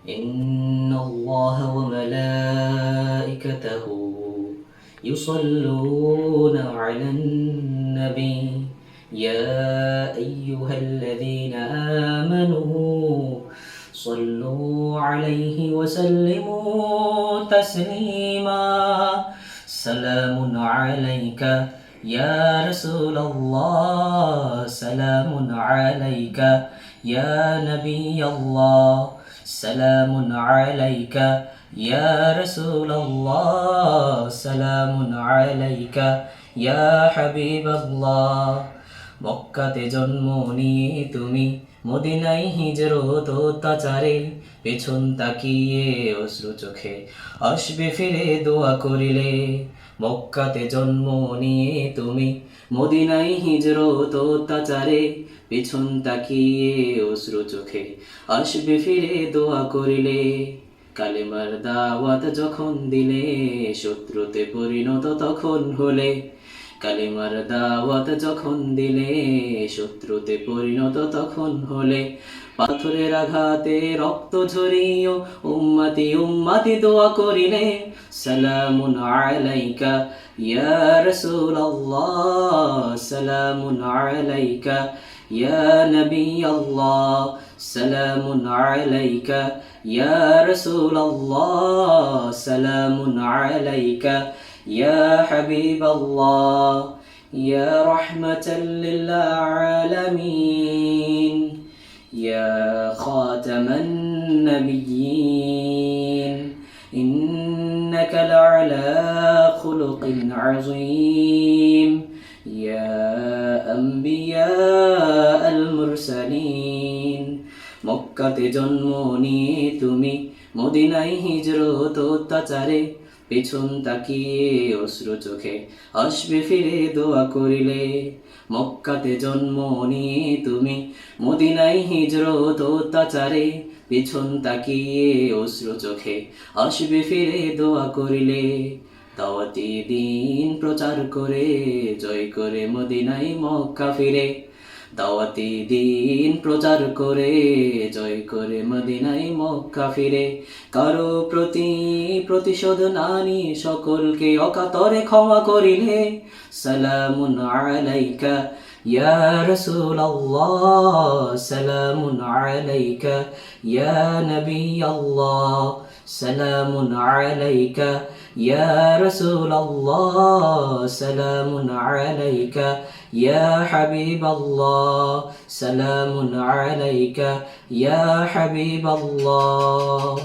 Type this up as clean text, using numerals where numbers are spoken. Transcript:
إن الله وملائكته يصلون على النبي يا أيها الذين آمنوا صلوا عليه وسلموا تسليما سلام عليك يا رسول الله سلام عليك يا نبي الله سلام عليك يا رسول الله سلام عليك يا حبيب الله মক্কাতে জন্ম নিয়ে তুমি মদিনায় হিজরত অত্যাচারে পেছন তাকিয়ে অশ্রু চোখে আসবে ফিরে দোয়া করিলে মক্কাতে জন্ম নিয়ে তুমি মদিনায় হিজরত অত্যাচারে পেছন তাকিয়ে অশ্রু চোখে আসবে ফিরে দোয়া করিলে কালেমার দাওয়াত যখন দিলে শত্রুতে পরিণত তখন হলে কালেমার দাওয়াত যখন দিলে শত্রুতে পরিণত তখন হলে পাথরের আঘাতে রক্ত ঝরিও উম্মতি উম্মতি দোয়া করিলে সালামুন আলাইকা ইয়া রাসূলুল্লাহ সালামুন আলাইকা ইয়া নবিয়াল্লাহ সালামুন আলাইকা ইয়া রাসূলুল্লাহ সালামুন আলাইকা يا حبيب الله يا رحمة للعالمين يا خاتم النبيين إنك لعلى خلق عظيم يا أنبياء المرسلين মক্কাতে জন্ম নিয়ে তুমি মদিনায় হিজরত অত্যাচারে পেছন তাকিয়ে অশ্রু চোখে আসবে ফিরে দোয়া করিলে মক্কাতে জন্ম নিয়ে তুমি মদিনায় হিজরত অত্যাচারে পেছন তাকিয়ে অশ্রু চোখে আসবে ফিরে দোয়া করিলে দাওয়াতি দিন প্রচার করে জয় করে মদিনায় মক্কা ফিরে দাওয়াতি দিন প্রচার করে জয় করে মদিনায় মক্কা ফিরে কারো প্রতি প্রতিশোধ না নিয়ে সকলকে অকাতরে ক্ষমা করিলে সালামুন আলাইকা ইয়া রাসূলুল্লাহ সালামুন আলাইকা ইয়া নবিয়াল্লাহ সালামুন আলাইকা ইয়া রাসূলুল্লাহ সালামুন আলাইকা يا حبيب الله سلام عليك يا حبيب الله